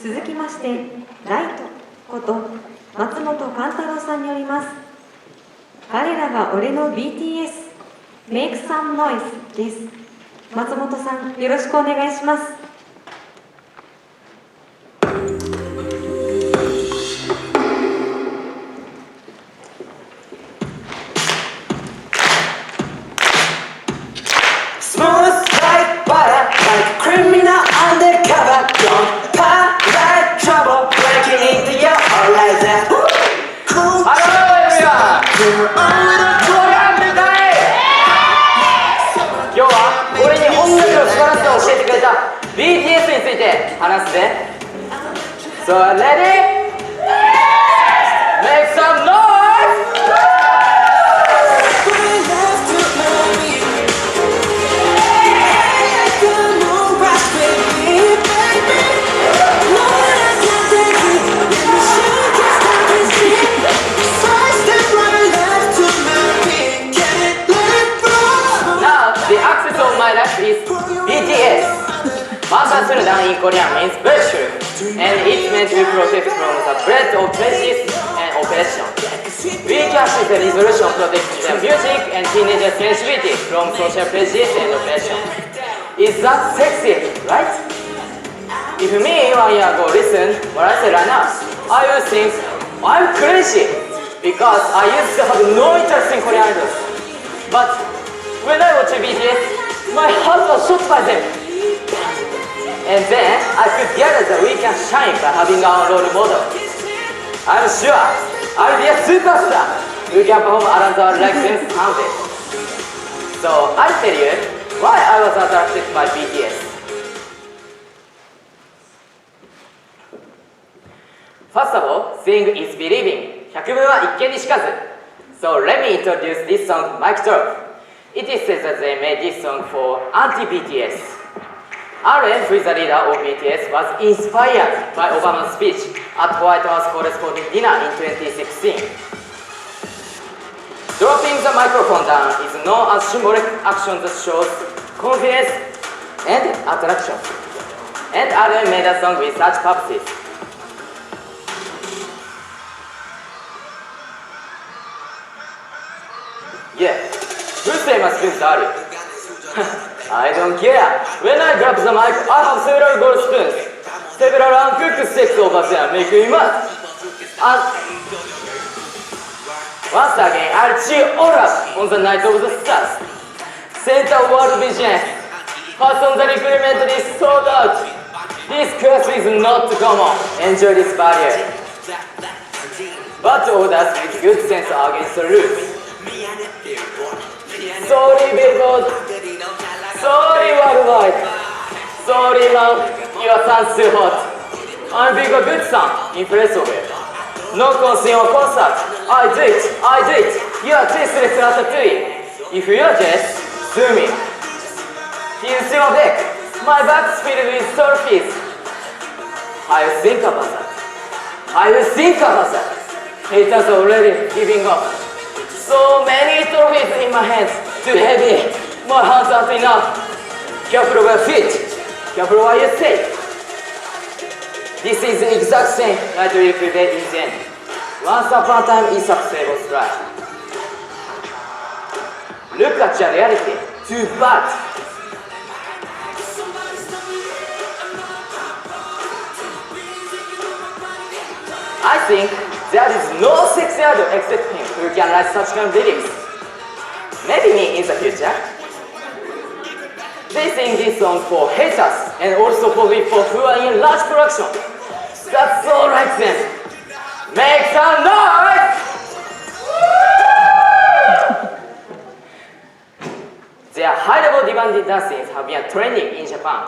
続きましてライトこと松本寛太郎さんによります。彼らが俺の BTS Make Some Noise です。松本さん、よろしくお願いします。今日は俺に音楽の素晴らしさを教えてくれた BTS について話すぜ。So ready? Make some noise! Is BTS. Master down in Korean means virtue, and it's meant to protect from the threat of prejudice and oppression. We can see the resolution protecting the music and teenager sensibility from social prejudice and oppression. Is that sexy, right? If me 1 year ago listen what I said right now, I would think I'm crazy because I used to have no interest in Korean idols. But when I watch BTS, my heart was shot by them. And then I could gather that we can shine by having our role model. I'm sure I'll be a superstar who can perform around the world like them someday. So I'll tell you why I was attracted by BTS. First of all, seeing is believing. 百聞は一見にしかず. So let me introduce this song, Mic Drop. It is said that they made this song for anti-BTS. RM, who is the leader of BTS, was inspired by Obama's speech at White House corresponding dinner in 2016. Dropping the microphone down is known as symbolic action that shows confidence and attraction. And RM made a song with such purposes. Yeah.Whose famous spoons are you? I don't care. When I grab the mic, I have several gold spoons. Several uncooked steaks over there make me mad. And once again, I'll cheer all up on the night of the stars. Center world vision. First on the requirement is sold out. This class is not common. Enjoy this barrier. But others with good sense are against the rules.Sorry Billboard, sorry worldwide, sorry love, your son's too hot. I'm being a good son, impressive. No concern or concert, I do it, you are tasteless ratatouille. If you are jealous, sue me. Here's your deck, my back's filled with trophies. I will think about that. Haters already giving up.So many trophies in my hands, too heavy, my hands aren't enough. Careful of your feet, careful what you say. This is the exact same that will prevail in the end. Once upon a time, is successful strive. Look at your reality, too bad. I think.There is no sexy idol except him who can write such kind of lyrics. Maybe me in the future. They sing this song for haters and also for people who are in large production. That's alright then. Make some noise! Their high-level demanding dancing have been trending in Japan.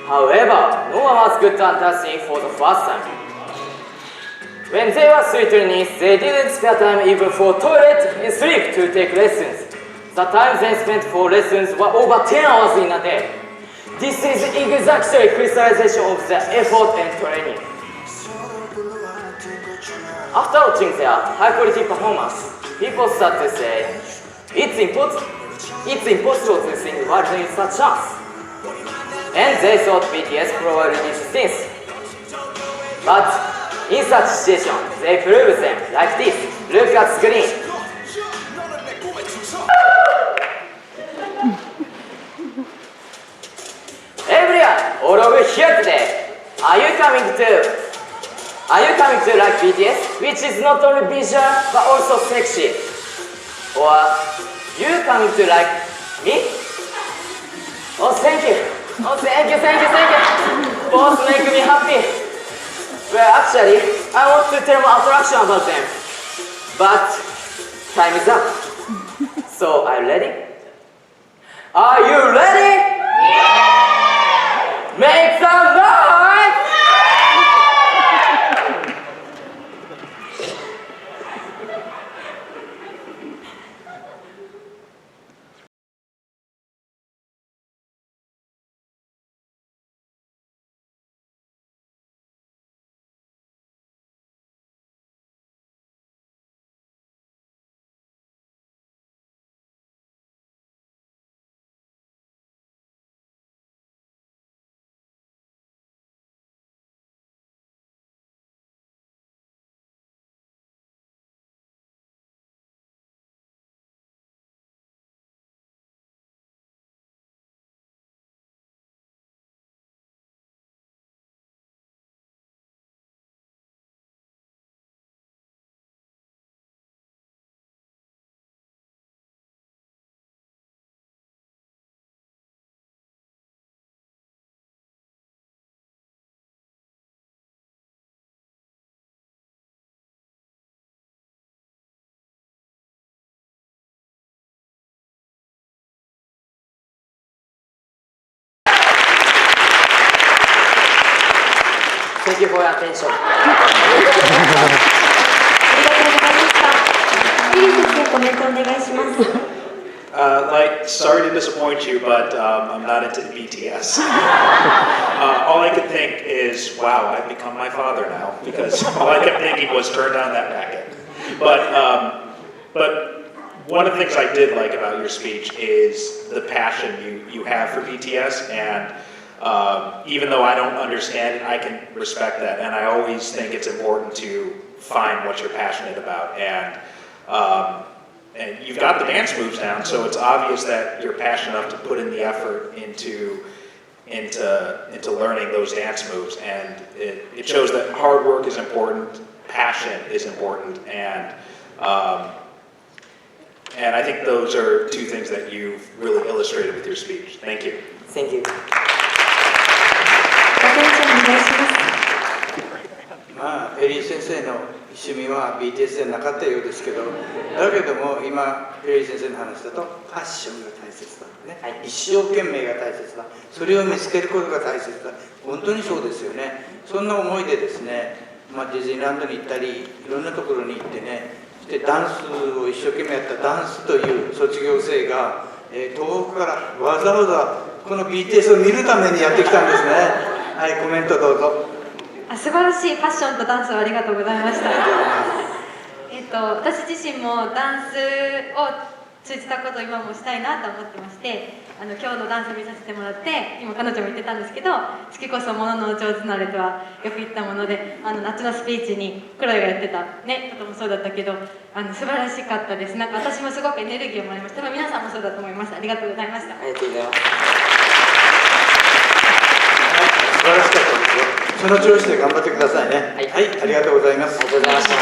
However, no one was good at dancing for the first time.When they were sweet trainees, they didn't spare time even for toilet and sleep to take lessons. The time they spent for lessons were over 10 hours in a day. This is exactly crystallization of their effort and training. After watching their high-quality performance, people start to say, it's impossible to sing while doing such chance. And they thought BTS provided these things. But in such situation, they prove them like this. Look at screen. Everyone, all over here today. Are you coming to like BTS, which is not only visual but also sexy? Or you coming to like me? Oh, thank you. Oh, thank you. Both make me happy. Well, actually, I want to tell more attraction about them. But time is up. So, are you ready? Are you ready? Yeah! Make some noise! Thank you for your attention. コメントお願いします。Sorry to disappoint you, but I'm not into BTS. All I could think is, wow, I've become my father now, because all I kept thinking was turn down that racket. But one of the things I did like about your speech is the passion you have for BTS, and even though I don't understand it, I can respect that, and I always think it's important to find what you're passionate about, and you've got the dance moves down, so it's obvious that you're passionate enough to put in the effort into learning those dance moves, and it shows that hard work is important, passion is important, and I think those are two things that you've really illustrated with your speech. Thank you. Thank you. まあ、ペリー先生の趣味は BTS じゃなかったようですけど、だけども今ペリー先生の話だとファッションが大切だね、はい、一生懸命が大切だ、それを見つけることが大切だ。本当にそうですよね。そんな思いでですね、まあ、ディズニーランドに行ったりいろんなところに行ってね、でダンスを一生懸命やったダンスという卒業生が、東北からわざわざこの BTS を見るためにやってきたんですね。はい、コメントどうぞ。素晴らしいパッションとダンスをありがとうございました。私自身もダンスを通じたことを今もしたいなと思ってまして、今日のダンス見させてもらって、今彼女も言ってたんですけど、好きこそものの上手なれとはよく言ったもので、夏のスピーチにクロエがやってたねこともそうだったけど、素晴らしかったです。なんか私もすごくエネルギーをもらいました。多分皆さんもそうだと思います。ありがとうございました。ありがとうございます。素晴らしかったですよ。その調子で頑張ってくださいね。はい、はい、ありがとうございます。ありがとうございました。